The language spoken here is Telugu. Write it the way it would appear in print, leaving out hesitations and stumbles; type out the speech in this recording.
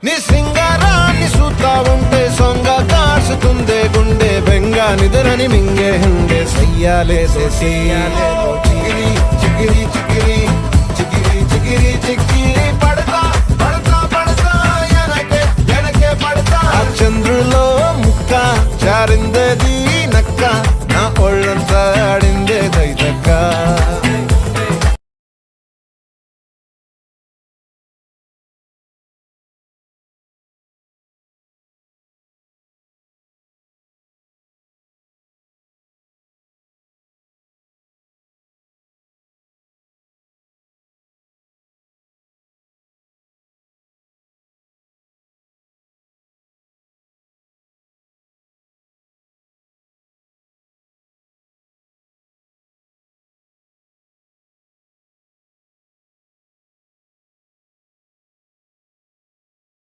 నీ సింగారాన్ని చూస్తా ఉంటే సొంగ కాసుతుందే గుండె బెంగా నిద్రని మింగే హుండే సయ్యాలే చిగిరి చిగిరి